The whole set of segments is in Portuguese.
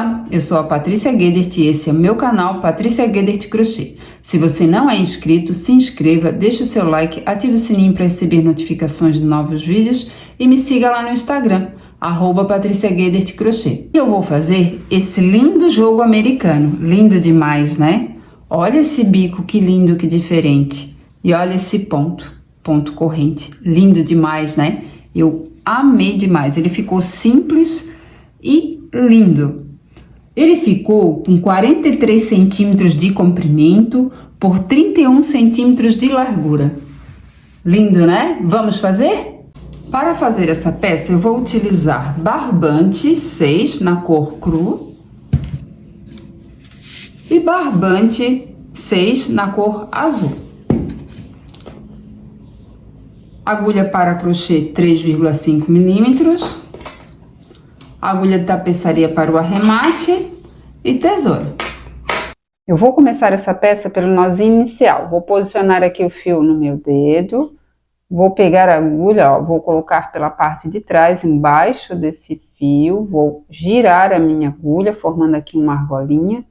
Olá, eu sou a Patrícia Guedert e esse é o meu canal Patrícia Guedert Crochê. Se você não é inscrito, se inscreva, deixe o seu like, ative o sininho para receber notificações de novos vídeos e me siga lá no Instagram, @Patrícia Guedert Crochê. Eu vou fazer esse lindo jogo americano, lindo demais, né? Olha esse bico, que lindo, que diferente. E olha esse ponto corrente, lindo demais, né? Eu amei demais, ele ficou simples e lindo. Ele ficou com 43 centímetros de comprimento por 31 centímetros de largura. Lindo, né? Vamos fazer? Para fazer essa peça, eu vou utilizar barbante 6 na cor cru e barbante 6 na cor azul. Agulha para crochê 3,5 milímetros. Agulha de tapeçaria para o arremate e tesoura. Eu vou começar essa peça pelo nozinho inicial. Vou posicionar aqui o fio no meu dedo. Vou pegar a agulha, ó, vou colocar pela parte de trás, embaixo desse fio. Vou girar a minha agulha, formando aqui uma argolinha.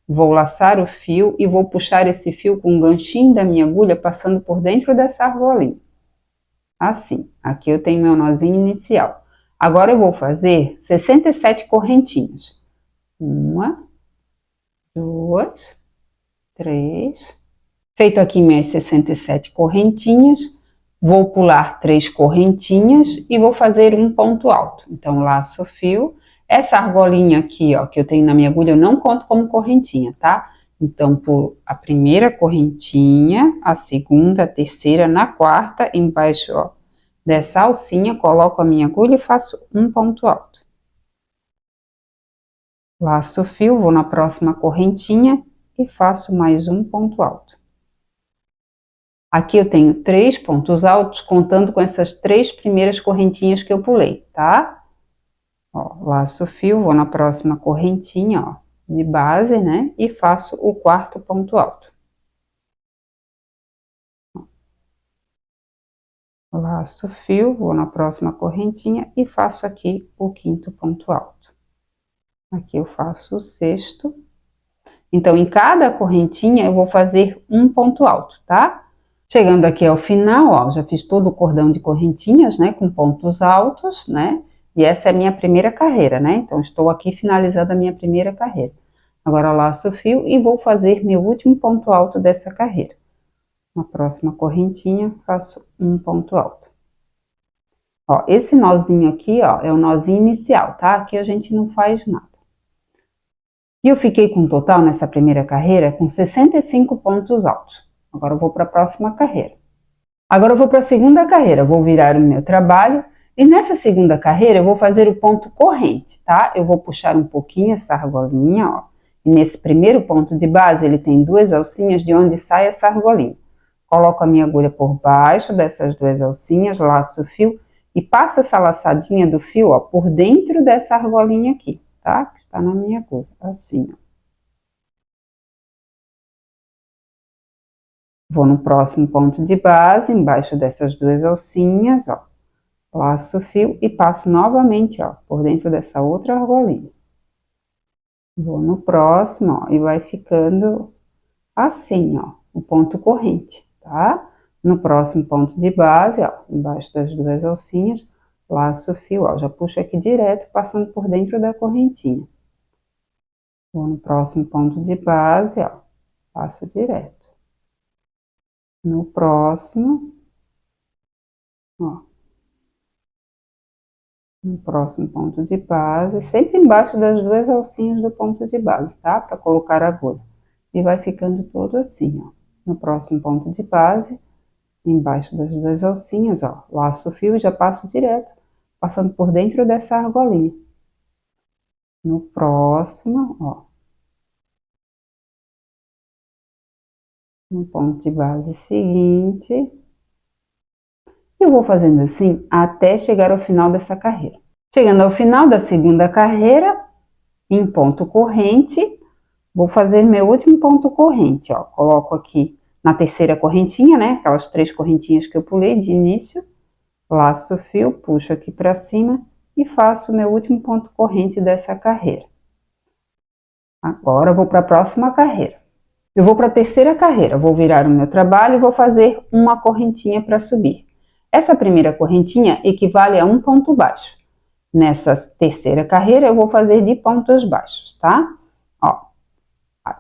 Vou laçar o fio e vou puxar esse fio com o ganchinho da minha agulha, passando por dentro dessa argolinha. Assim, aqui eu tenho meu nozinho inicial. Agora eu vou fazer 67 correntinhas. 1, 2, 3. Feito aqui minhas 67 correntinhas, vou pular 3 correntinhas e vou fazer um ponto alto. Então, laço o fio. Essa argolinha aqui, ó, que eu tenho na minha agulha, eu não conto como correntinha, tá? Então, pulo a primeira correntinha, a segunda, a terceira, na quarta, embaixo, ó, dessa alcinha, coloco a minha agulha e faço um ponto alto. Laço o fio, vou na próxima correntinha e faço mais um ponto alto. Aqui eu tenho 3 pontos altos, contando com essas 3 primeiras correntinhas que eu pulei, tá? Ó, laço o fio, vou na próxima correntinha, ó, de base, né? E faço o quarto ponto alto. Laço o fio, vou na próxima correntinha e faço aqui o quinto ponto alto. Aqui eu faço o sexto. Então, em cada correntinha eu vou fazer um ponto alto, tá? Chegando aqui ao final, ó, já fiz todo o cordão de correntinhas, né, com pontos altos, né? E essa é a minha primeira carreira, né? Então, estou aqui finalizando a minha primeira carreira. Agora, laço o fio e vou fazer meu último ponto alto dessa carreira. Na próxima correntinha, faço um ponto alto. Ó, esse nozinho aqui, ó, é o nozinho inicial, tá? Aqui a gente não faz nada. E eu fiquei com um total nessa primeira carreira com 65 pontos altos. Agora eu vou para a próxima carreira. Agora eu vou para a segunda carreira, vou virar o meu trabalho e nessa segunda carreira eu vou fazer o ponto corrente, tá? Eu vou puxar um pouquinho essa argolinha, ó. E nesse primeiro ponto de base ele tem 2 alcinhas de onde sai essa argolinha. Coloco a minha agulha por baixo dessas 2 alcinhas, laço o fio e passo essa laçadinha do fio, ó, por dentro dessa argolinha aqui, tá? Que está na minha agulha, assim, ó. Vou no próximo ponto de base, embaixo dessas 2 alcinhas, ó. Laço o fio e passo novamente, ó, por dentro dessa outra argolinha. Vou no próximo, ó, e vai ficando assim, ó, o ponto corrente, tá? No próximo ponto de base, ó, embaixo das 2 alcinhas, laço o fio, ó, já puxo aqui direto, passando por dentro da correntinha. Vou no próximo ponto de base, ó, passo direto. No próximo, ó, no próximo ponto de base, sempre embaixo das 2 alcinhas do ponto de base, tá? Para colocar a agulha. E vai ficando todo assim, ó. No próximo ponto de base, embaixo das 2 alcinhas, ó, laço o fio e já passo direto, passando por dentro dessa argolinha. No próximo, ó, no ponto de base seguinte, eu vou fazendo assim até chegar ao final dessa carreira. Chegando ao final da segunda carreira, em ponto corrente, vou fazer meu último ponto corrente, ó, coloco aqui na terceira correntinha, né, aquelas 3 correntinhas que eu pulei de início, laço o fio, puxo aqui para cima e faço meu último ponto corrente dessa carreira. Agora eu vou para a próxima carreira. Eu vou para a terceira carreira, vou virar o meu trabalho e vou fazer uma correntinha para subir. Essa primeira correntinha equivale a um ponto baixo. Nessa terceira carreira eu vou fazer de pontos baixos, tá? Ó,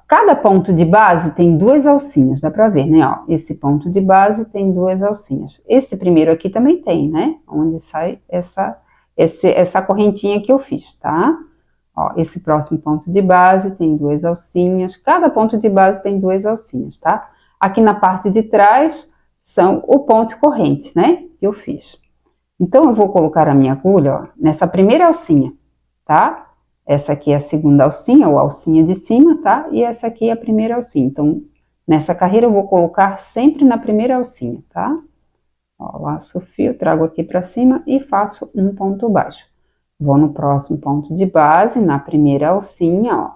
cada ponto de base tem duas alcinhas, dá para ver, né? Ó, esse ponto de base tem duas alcinhas. Esse primeiro aqui também tem, né? Onde sai essa correntinha que eu fiz, tá? Ó, esse próximo ponto de base tem duas alcinhas, cada ponto de base tem duas alcinhas, tá? Aqui na parte de trás são o ponto corrente, né? Que eu fiz. Então, eu vou colocar a minha agulha, ó, nessa primeira alcinha, tá? Essa aqui é a segunda alcinha, ou alcinha de cima, tá? E essa aqui é a primeira alcinha. Então, nessa carreira eu vou colocar sempre na primeira alcinha, tá? Ó, laço o fio, trago aqui pra cima e faço um ponto baixo. Vou no próximo ponto de base, na primeira alcinha, ó.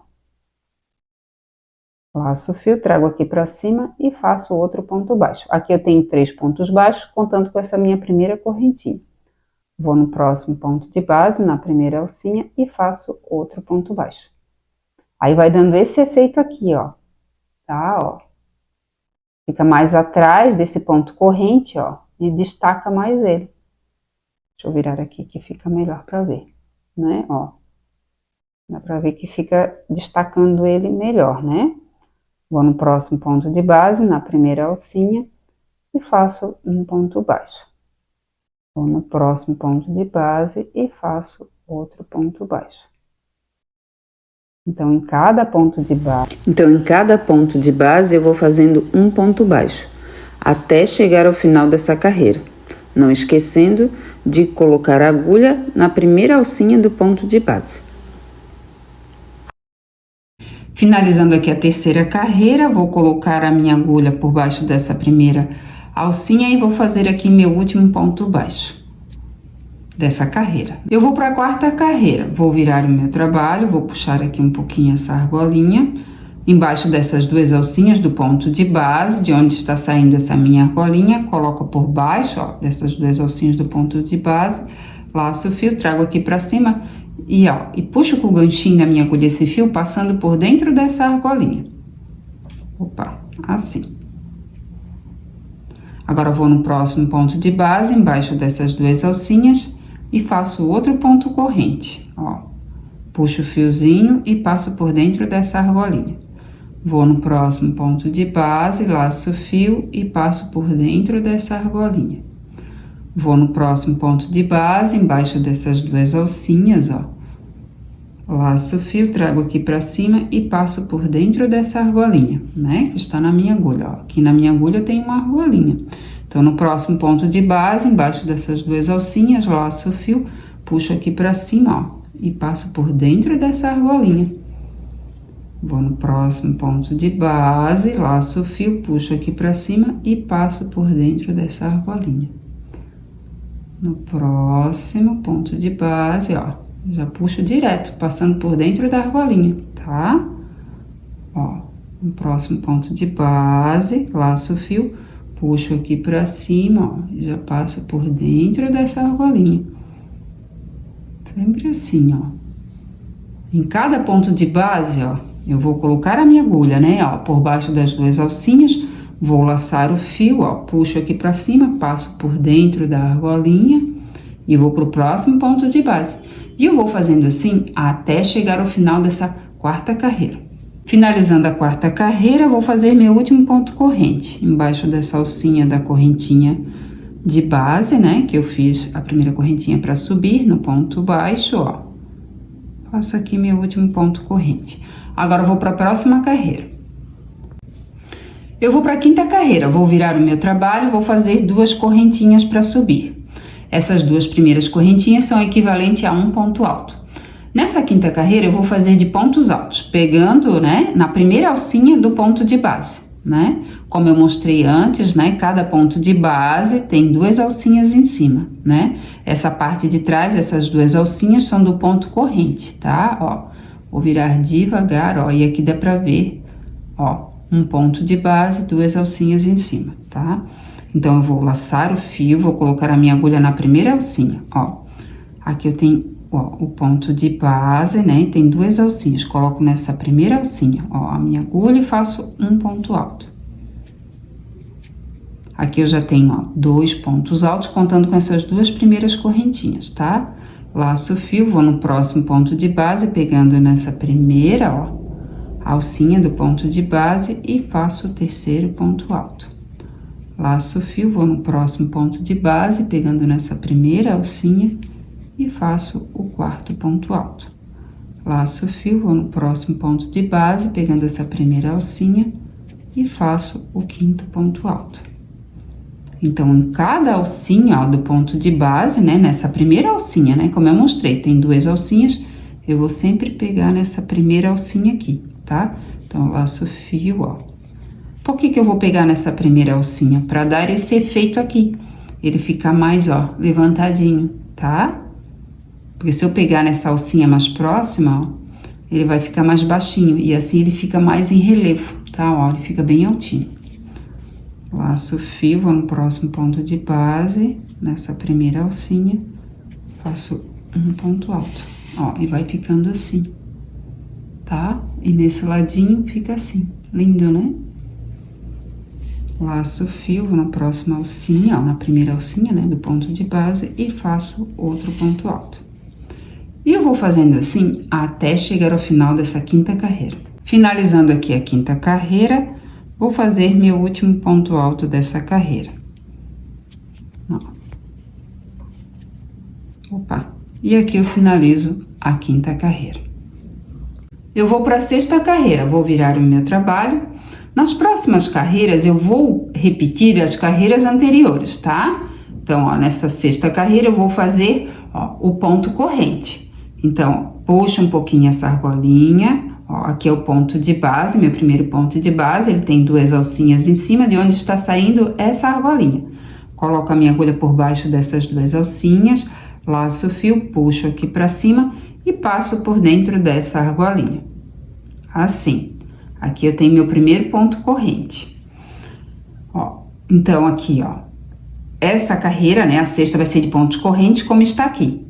Laço o fio, trago aqui pra cima e faço outro ponto baixo. Aqui eu tenho 3 pontos baixos, contando com essa minha primeira correntinha. Vou no próximo ponto de base, na primeira alcinha, e faço outro ponto baixo. Aí vai dando esse efeito aqui, ó. Tá, ó. Fica mais atrás desse ponto corrente, ó, e destaca mais ele. Deixa eu virar aqui que fica melhor pra ver, né, ó. Dá pra ver que fica destacando ele melhor, né? Vou no próximo ponto de base, na primeira alcinha, e faço um ponto baixo. Vou no próximo ponto de base e faço outro ponto baixo. Então, em cada ponto de base, eu vou fazendo um ponto baixo, até chegar ao final dessa carreira. Não esquecendo de colocar a agulha na primeira alcinha do ponto de base. Finalizando aqui a terceira carreira, vou colocar a minha agulha por baixo dessa primeira alcinha e vou fazer aqui meu último ponto baixo dessa carreira. Eu vou para a quarta carreira, vou virar o meu trabalho, vou puxar aqui um pouquinho essa argolinha, embaixo dessas duas alcinhas do ponto de base, de onde está saindo essa minha argolinha, coloco por baixo, ó, dessas duas alcinhas do ponto de base, laço o fio, trago aqui para cima e, ó, e puxo com o ganchinho da minha agulha esse fio, passando por dentro dessa argolinha. Opa, assim. Agora, eu vou no próximo ponto de base, embaixo dessas duas alcinhas, e faço outro ponto corrente, ó. Puxo o fiozinho e passo por dentro dessa argolinha. Vou no próximo ponto de base, laço o fio e passo por dentro dessa argolinha. Vou no próximo ponto de base, embaixo dessas duas alcinhas, ó. Laço o fio, trago aqui pra cima e passo por dentro dessa argolinha, né? Que está na minha agulha, ó. Aqui na minha agulha tem uma argolinha. Então, no próximo ponto de base, embaixo dessas duas alcinhas, laço o fio, puxo aqui pra cima, ó. E passo por dentro dessa argolinha. Vou no próximo ponto de base, laço o fio, puxo aqui pra cima e passo por dentro dessa argolinha. No próximo ponto de base, ó, já puxo direto, passando por dentro da argolinha, tá? Ó, no próximo ponto de base, laço o fio, puxo aqui pra cima, ó, já passo por dentro dessa argolinha. Sempre assim, ó. Em cada ponto de base, ó, eu vou colocar a minha agulha, né, ó, por baixo das duas alcinhas, vou laçar o fio, ó, puxo aqui pra cima, passo por dentro da argolinha e vou pro próximo ponto de base. E eu vou fazendo assim até chegar ao final dessa quarta carreira. Finalizando a quarta carreira, vou fazer meu último ponto corrente, embaixo dessa alcinha da correntinha de base, né, que eu fiz a primeira correntinha para subir no ponto baixo, ó. Faço aqui meu último ponto corrente. Agora eu vou para a próxima carreira. Eu vou para a quinta carreira, vou virar o meu trabalho, vou fazer duas correntinhas para subir. Essas duas primeiras correntinhas são equivalentes a um ponto alto. Nessa quinta carreira eu vou fazer de pontos altos, pegando, né, na primeira alcinha do ponto de base, né? Como eu mostrei antes, né, cada ponto de base tem duas alcinhas em cima, né? Essa parte de trás, essas duas alcinhas são do ponto corrente, tá? Ó, vou virar devagar, ó, e aqui dá pra ver, ó, um ponto de base, duas alcinhas em cima, tá? Então, eu vou laçar o fio, vou colocar a minha agulha na primeira alcinha, ó. Aqui eu tenho ó, o ponto de base, né? Tem duas alcinhas. Coloco nessa primeira alcinha, ó, a minha agulha e faço um ponto alto. Aqui eu já tenho, ó, 2 pontos altos, contando com essas duas primeiras correntinhas, tá? Laço o fio, vou no próximo ponto de base, pegando nessa primeira, ó, alcinha do ponto de base e faço o terceiro ponto alto. Laço o fio, vou no próximo ponto de base, pegando nessa primeira alcinha e faço o quarto ponto alto. Laço o fio, vou no próximo ponto de base, pegando essa primeira alcinha e faço o quinto ponto alto. Então, em cada alcinha, ó, do ponto de base, né, nessa primeira alcinha, né, como eu mostrei, tem duas alcinhas, eu vou sempre pegar nessa primeira alcinha aqui, tá? Então, laço o fio, ó. Por que que eu vou pegar nessa primeira alcinha? Para dar esse efeito aqui, ele fica mais, ó, levantadinho, tá? Porque se eu pegar nessa alcinha mais próxima, ó, ele vai ficar mais baixinho, e assim ele fica mais em relevo, tá? Ó, ele fica bem altinho. Laço o fio, vou no próximo ponto de base, nessa primeira alcinha, faço um ponto alto, ó, e vai ficando assim, tá? E nesse ladinho fica assim, lindo, né? Laço o fio, vou na próxima alcinha, ó, na primeira alcinha, né, do ponto de base, e faço outro ponto alto. E eu vou fazendo assim até chegar ao final dessa quinta carreira. Finalizando aqui a quinta carreira, vou fazer meu último ponto alto dessa carreira. Ó. Opa! E aqui eu finalizo a quinta carreira. Eu vou para a sexta carreira, vou virar o meu trabalho. Nas próximas carreiras, eu vou repetir as carreiras anteriores, tá? Então, ó, nessa sexta carreira, eu vou fazer, ó, o ponto corrente. Então, puxa um pouquinho essa argolinha. Ó, aqui é o ponto de base, meu primeiro ponto de base, ele tem duas alcinhas em cima de onde está saindo essa argolinha. Coloco a minha agulha por baixo dessas duas alcinhas, laço o fio, puxo aqui pra cima e passo por dentro dessa argolinha. Assim. Aqui eu tenho meu primeiro ponto corrente. Ó, então, aqui, ó, essa carreira, né, a sexta vai ser de pontos correntes, como está aqui.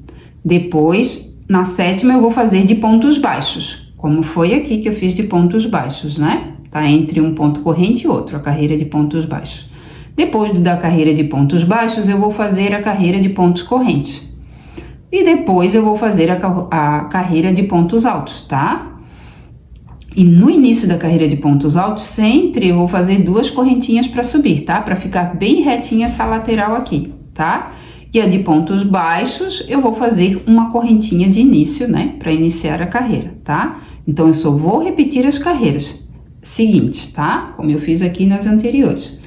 Depois, na sétima, eu vou fazer de pontos baixos. Como foi aqui que eu fiz de pontos baixos, né? Tá entre um ponto corrente e outro, a carreira de pontos baixos. Depois da carreira de pontos baixos, eu vou fazer a carreira de pontos correntes. E depois eu vou fazer a carreira de pontos altos, tá? E no início da carreira de pontos altos, sempre eu vou fazer duas correntinhas para subir, tá? Para ficar bem retinha essa lateral aqui, tá? E a de pontos baixos, eu vou fazer uma correntinha de início, né? Para iniciar a carreira, tá? Então, eu só vou repetir as carreiras seguintes, tá? Como eu fiz aqui nas anteriores.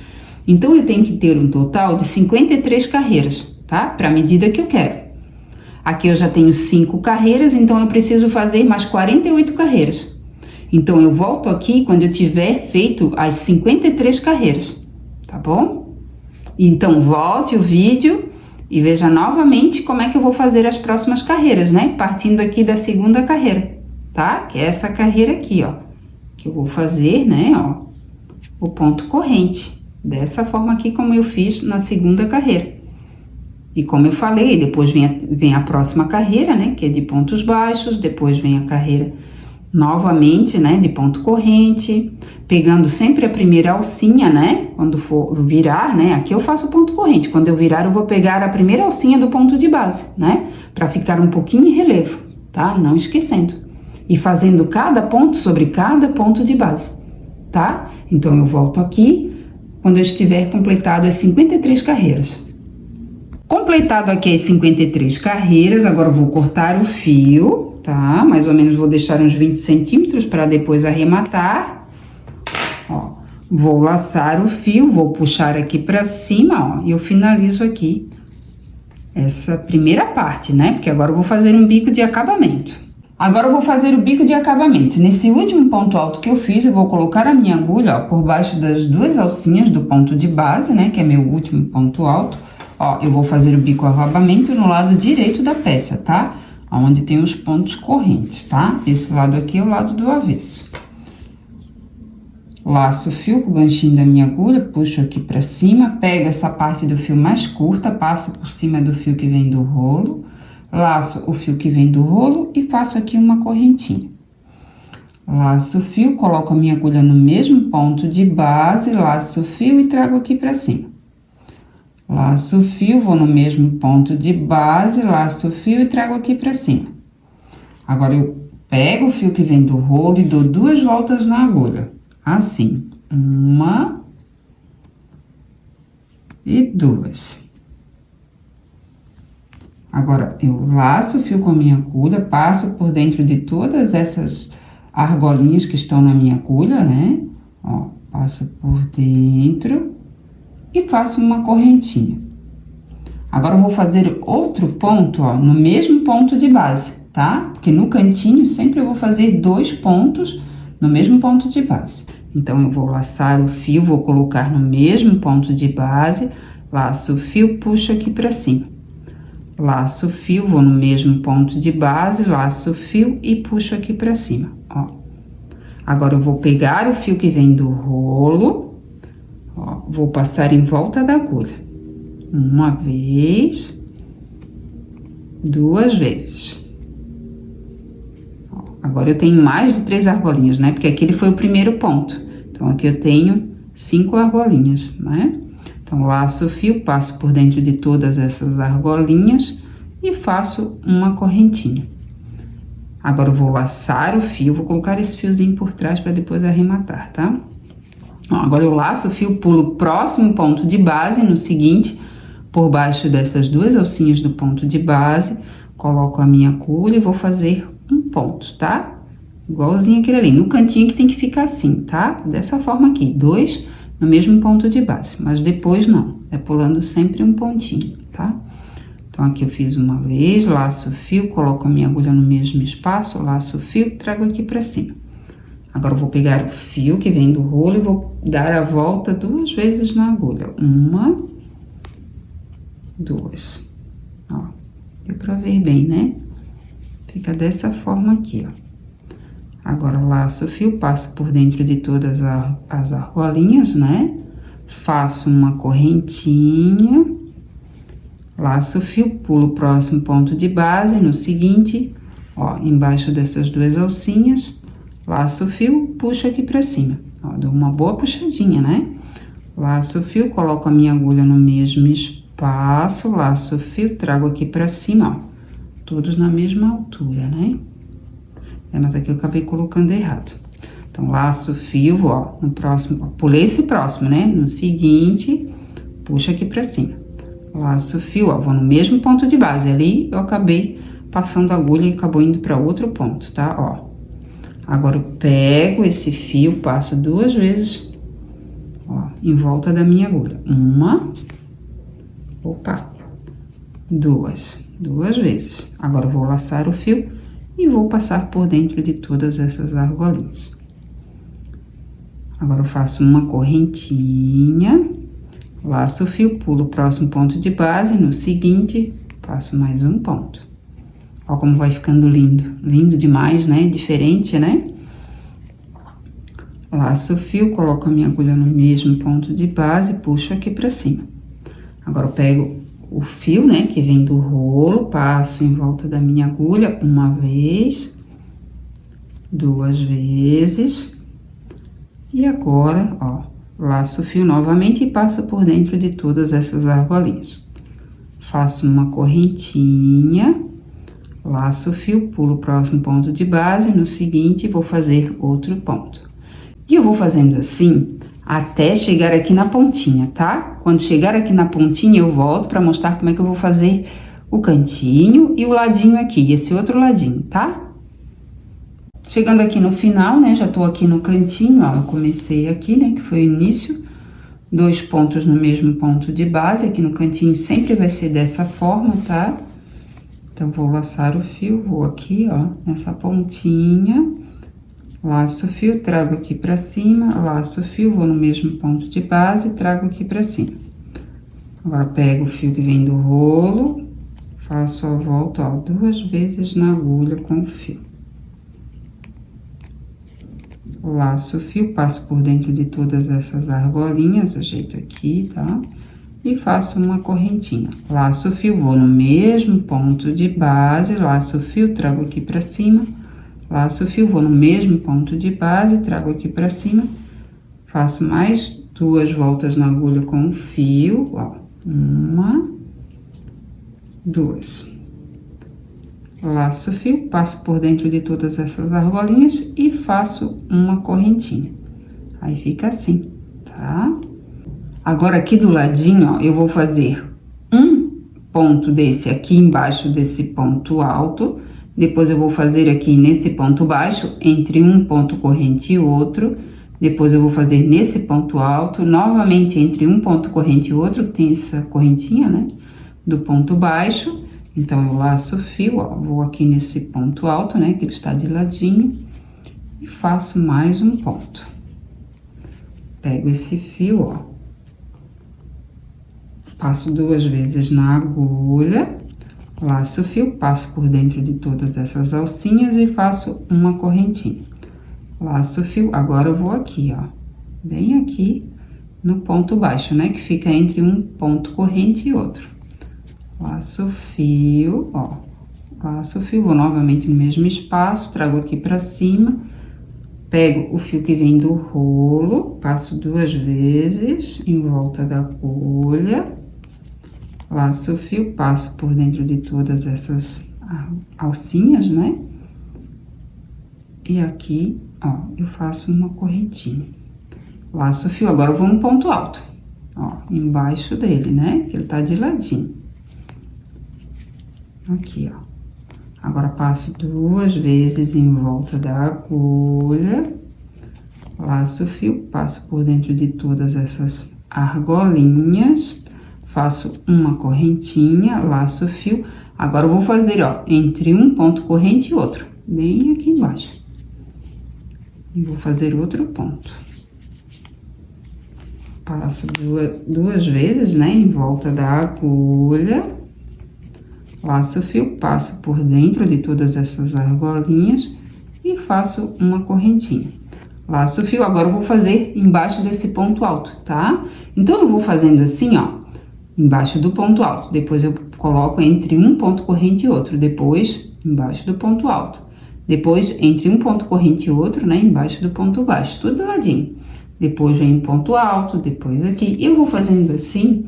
Então, eu tenho que ter um total de 53 carreiras, tá? Para a medida que eu quero. Aqui eu já tenho 5 carreiras, então eu preciso fazer mais 48 carreiras. Então, eu volto aqui quando eu tiver feito as 53 carreiras, tá bom? Então, volte o vídeo e veja novamente como é que eu vou fazer as próximas carreiras, né? Partindo aqui da segunda carreira, tá? Que é essa carreira aqui, ó. Que eu vou fazer, né, ó, o ponto corrente. Dessa forma aqui como eu fiz na segunda carreira. E como eu falei, depois vem a próxima carreira, né? Que é de pontos baixos, depois vem a carreira novamente, né, de ponto corrente, pegando sempre a primeira alcinha, né, quando for virar, né, aqui eu faço ponto corrente, quando eu virar eu vou pegar a primeira alcinha do ponto de base, né, para ficar um pouquinho em relevo, tá, não esquecendo, e fazendo cada ponto sobre cada ponto de base, tá, então eu volto aqui, quando eu estiver completado as 53 carreiras. Completado aqui as 53 carreiras, agora eu vou cortar o fio, tá? Mais ou menos vou deixar uns 20 centímetros para depois arrematar. Ó, vou laçar o fio, vou puxar aqui para cima, ó, e eu finalizo aqui essa primeira parte, né? Porque agora eu vou fazer um bico de acabamento. Agora eu vou fazer o bico de acabamento. Nesse último ponto alto que eu fiz, eu vou colocar a minha agulha, ó, por baixo das duas alcinhas do ponto de base, né? Que é meu último ponto alto. Ó, eu vou fazer o bico acabamento no lado direito da peça, tá? Onde tem os pontos correntes, tá? Esse lado aqui é o lado do avesso. Laço o fio com o ganchinho da minha agulha, puxo aqui pra cima, pego essa parte do fio mais curta, passo por cima do fio que vem do rolo, Laço o fio que vem do rolo e faço aqui uma correntinha. Laço o fio, coloco a minha agulha no mesmo ponto de base, laço o fio e trago aqui pra cima. Laço o fio, vou no mesmo ponto de base, laço o fio e trago aqui pra cima. Agora, eu pego o fio que vem do rolo e dou 2 voltas na agulha. Assim, 1 e 2. Agora, eu laço o fio com a minha agulha, passo por dentro de todas essas argolinhas que estão na minha agulha, né? Ó, passo por dentro e faço uma correntinha. Agora, eu vou fazer outro ponto, ó, no mesmo ponto de base, tá? Porque no cantinho, sempre eu vou fazer 2 pontos no mesmo ponto de base. Então, eu vou laçar o fio, vou colocar no mesmo ponto de base, laço o fio, puxo aqui pra cima. Laço o fio, vou no mesmo ponto de base, laço o fio e puxo aqui pra cima, ó. Agora, eu vou pegar o fio que vem do rolo, ó, vou passar em volta da agulha. 1 vez, 2 vezes. Ó, agora, eu tenho mais de 3 argolinhas, né? Porque aquele foi o primeiro ponto. Então, aqui eu tenho 5 argolinhas, né? Então, laço o fio, passo por dentro de todas essas argolinhas e faço uma correntinha. Agora, eu vou laçar o fio, vou colocar esse fiozinho por trás para depois arrematar, tá? Ó, agora, eu laço o fio, pulo o próximo ponto de base, no seguinte, por baixo dessas 2 alcinhas do ponto de base, coloco a minha agulha e vou fazer um ponto, tá? Igualzinho aquele ali, no cantinho que tem que ficar assim, tá? Dessa forma aqui, 2 no mesmo ponto de base, mas depois não, é pulando sempre um pontinho, tá? Então, aqui eu fiz uma vez, laço o fio, coloco a minha agulha no mesmo espaço, laço o fio, trago aqui pra cima. Agora, eu vou pegar o fio que vem do rolo e vou dar a volta 2 vezes na agulha. 1, 2. Ó, deu pra ver bem, né? Fica dessa forma aqui, ó. Agora, laço o fio, passo por dentro de todas as argolinhas, né? Faço uma correntinha, laço o fio, pulo o próximo ponto de base, no seguinte, ó, embaixo dessas 2 alcinhas, laço o fio, puxo aqui pra cima. Ó, dou uma boa puxadinha, né? Laço o fio, coloco a minha agulha no mesmo espaço, laço o fio, trago aqui pra cima, ó, todos na mesma altura, né? Mas aqui eu acabei colocando errado. Então, laço o fio, vou, ó, no próximo, ó, pulei esse próximo, né? No seguinte, puxo aqui pra cima. Laço o fio, ó, vou no mesmo ponto de base. Ali, eu acabei passando a agulha e acabou indo pra outro ponto, tá? Ó. Agora, eu pego esse fio, passo 2 vezes, ó, em volta da minha agulha. 1, opa, 2 vezes. Agora, eu vou laçar o fio e vou passar por dentro de todas essas argolinhas. Agora, eu faço uma correntinha, laço o fio, pulo o próximo ponto de base, no seguinte, passo mais um ponto. Ó como vai ficando lindo, lindo demais, né? Diferente, né? Laço o fio, coloco a minha agulha no mesmo ponto de base, puxo aqui pra cima. Agora, eu pego o fio, né, que vem do rolo, passo em volta da minha agulha 1 vez, 2 vezes, e agora, ó, laço o fio novamente e passo por dentro de todas essas argolinhas. Faço uma correntinha, laço o fio, pulo o próximo ponto de base, no seguinte, vou fazer outro ponto. E eu vou fazendo assim até chegar aqui na pontinha, tá? Quando chegar aqui na pontinha, eu volto pra mostrar como é que eu vou fazer o cantinho e o ladinho aqui, esse outro ladinho, tá? Chegando aqui no final, né, já tô aqui no cantinho, ó, eu comecei aqui, né, que foi o início, 2 pontos no mesmo ponto de base, aqui no cantinho sempre vai ser dessa forma, tá? Então, vou laçar o fio, vou aqui, ó, nessa pontinha, laço o fio, trago aqui pra cima, laço o fio, vou no mesmo ponto de base, trago aqui pra cima. Agora, pego o fio que vem do rolo, faço a volta, ó, 2 vezes na agulha com o fio. Laço o fio, passo por dentro de todas essas argolinhas, ajeito aqui, tá? e faço uma correntinha. Laço o fio, vou no mesmo ponto de base, laço o fio, trago aqui pra cima, laço o fio, vou no mesmo ponto de base, trago aqui pra cima, faço mais 2 voltas na agulha com o fio, ó, 1, 2. Laço o fio, passo por dentro de todas essas argolinhas e faço uma correntinha. Aí fica assim, tá? Agora, aqui do ladinho, ó, eu vou fazer um ponto desse aqui embaixo desse ponto alto. Depois, eu vou fazer aqui nesse ponto baixo, entre um ponto corrente e outro. Depois, eu vou fazer nesse ponto alto, novamente entre um ponto corrente e outro, que tem essa correntinha, né? Do ponto baixo. Então, eu laço o fio, ó, vou aqui nesse ponto alto, né? Que ele está de ladinho. E faço mais um ponto. Pego esse fio, ó. Passo 2 vezes na agulha, laço o fio, passo por dentro de todas essas alcinhas e faço uma correntinha. Laço o fio, agora eu vou aqui, ó, bem aqui no ponto baixo, né? Que fica entre um ponto corrente e outro. Laço o fio, ó, laço o fio, vou novamente no mesmo espaço, trago aqui pra cima, pego o fio que vem do rolo, passo 2 vezes em volta da agulha. Laço o fio, passo por dentro de todas essas alcinhas, né? E aqui, ó, eu faço uma correntinha. Laço o fio, agora eu vou no ponto alto, ó, embaixo dele, né? Que ele tá de ladinho. Aqui, ó. Agora, passo 2 vezes em volta da agulha. Laço o fio, passo por dentro de todas essas argolinhas. Faço uma correntinha, laço o fio. Agora, eu vou fazer, ó, entre um ponto corrente e outro, bem aqui embaixo. E vou fazer outro ponto. Passo 2 vezes, né, em volta da agulha. Laço o fio, passo por dentro de todas essas argolinhas e faço uma correntinha. Laço o fio, agora eu vou fazer embaixo desse ponto alto, tá? Então, eu vou fazendo assim, ó. Embaixo do ponto alto, depois eu coloco entre um ponto corrente e outro, depois embaixo do ponto alto, depois entre um ponto corrente e outro, né, embaixo do ponto baixo, tudo ladinho. Depois vem um ponto alto, depois aqui, e eu vou fazendo assim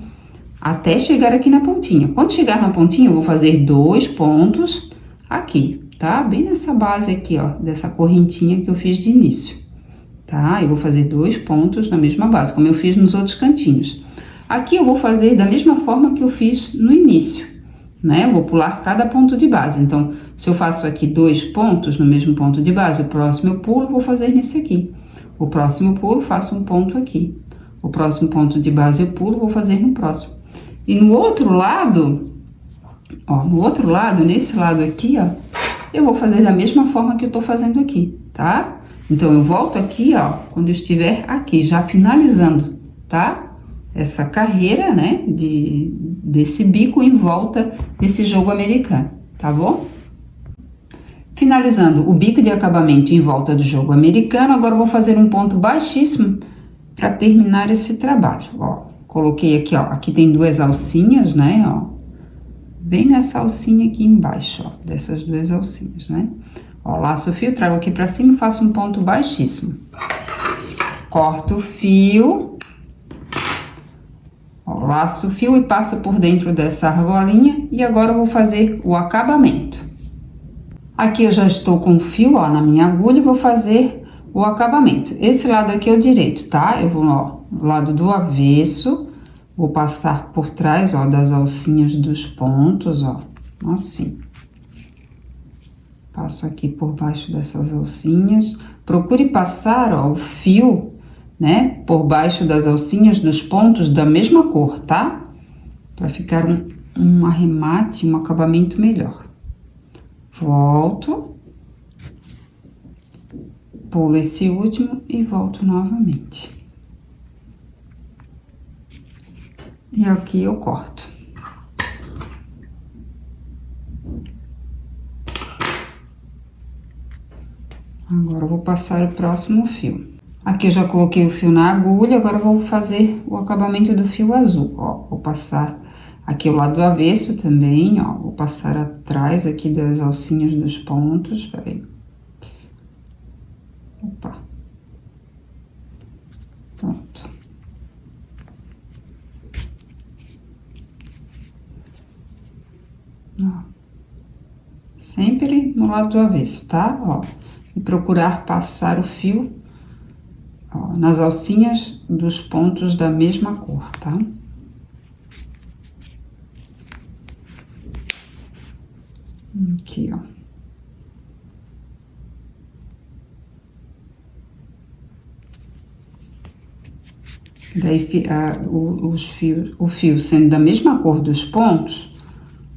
até chegar aqui na pontinha. Quando chegar na pontinha, eu vou fazer 2 pontos aqui, tá? Bem nessa base aqui, ó, dessa correntinha que eu fiz de início, tá? Eu vou fazer 2 pontos na mesma base, como eu fiz nos outros cantinhos. Aqui eu vou fazer da mesma forma que eu fiz no início, né? Eu vou pular cada ponto de base. Então, se eu faço aqui 2 pontos no mesmo ponto de base, o próximo eu pulo, vou fazer nesse aqui. O próximo pulo, faço um ponto aqui. O próximo ponto de base eu pulo, vou fazer no próximo. E no outro lado, ó, no outro lado, nesse lado aqui, ó, eu vou fazer da mesma forma que eu tô fazendo aqui, tá? Então, eu volto aqui, ó, quando eu estiver aqui, já finalizando, tá? Essa carreira, né, desse bico em volta desse jogo americano, tá bom? Finalizando o bico de acabamento em volta do jogo americano, agora eu vou fazer um ponto baixíssimo para terminar esse trabalho, ó. Coloquei aqui, ó, aqui tem 2 alcinhas, né, ó, bem nessa alcinha aqui embaixo, ó, dessas 2 alcinhas, né? Ó, laço o fio, trago aqui para cima e faço um ponto baixíssimo. Corto o fio. Ó, laço o fio e passo por dentro dessa argolinha e agora eu vou fazer o acabamento. Aqui eu já estou com o fio, ó, na minha agulha e vou fazer o acabamento. Esse lado aqui é o direito, tá? Eu vou, ó, do lado do avesso, vou passar por trás, ó, das alcinhas dos pontos, ó, assim. Passo aqui por baixo dessas alcinhas. Procure passar, ó, o fio, né, por baixo das alcinhas dos pontos da mesma cor, tá? Pra ficar um arremate, um acabamento melhor. Volto. Pulo esse último e volto novamente. E aqui eu corto. Agora, eu vou passar o próximo fio. Aqui eu já coloquei o fio na agulha, agora eu vou fazer o acabamento do fio azul, ó. Vou passar aqui o lado avesso também, ó. Vou passar atrás aqui das alcinhas dos pontos, peraí. Opa. Pronto. Ó. Sempre no lado do avesso, tá? Ó. E procurar passar o fio, ó, nas alcinhas dos pontos da mesma cor, tá? Aqui, ó. Daí, o fio sendo da mesma cor dos pontos,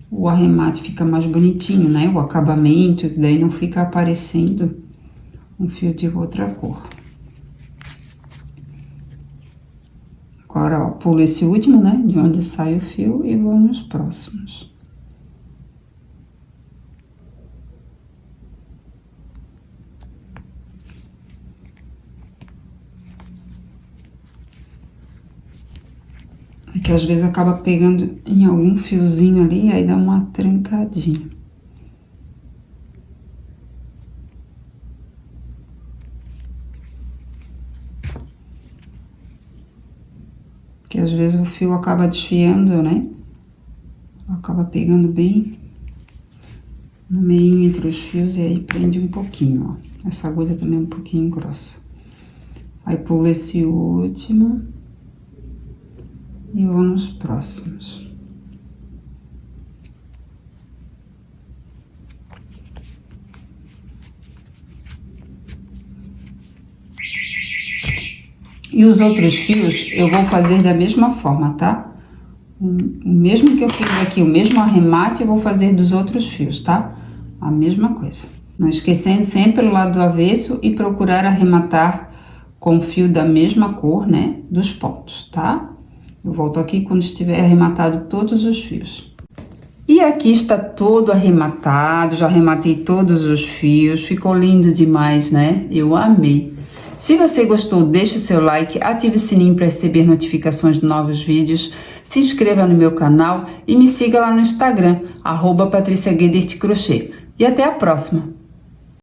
o arremate fica mais bonitinho, né? O acabamento, daí não fica aparecendo um fio de outra cor. Agora, ó, pulo esse último, né? De onde sai o fio e vou nos próximos. É que às vezes acaba pegando em algum fiozinho ali, aí dá uma trancadinha. Que às vezes o fio acaba desfiando, né? Acaba pegando bem no meio entre os fios e aí prende um pouquinho, ó. Essa agulha também é um pouquinho grossa. Aí pulo esse último e vou nos próximos. E os outros fios eu vou fazer da mesma forma, tá? O mesmo que eu fiz aqui, o mesmo arremate, eu vou fazer dos outros fios, tá? A mesma coisa. Não esquecendo sempre o lado do avesso e procurar arrematar com fio da mesma cor, né? Dos pontos, tá? Eu volto aqui quando estiver arrematado todos os fios. E aqui está todo arrematado, já arrematei todos os fios, ficou lindo demais, né? Eu amei. Se você gostou, deixe o seu like, ative o sininho para receber notificações de novos vídeos, se inscreva no meu canal e me siga lá no Instagram, @PatriciaGuedert Crochê. E até a próxima!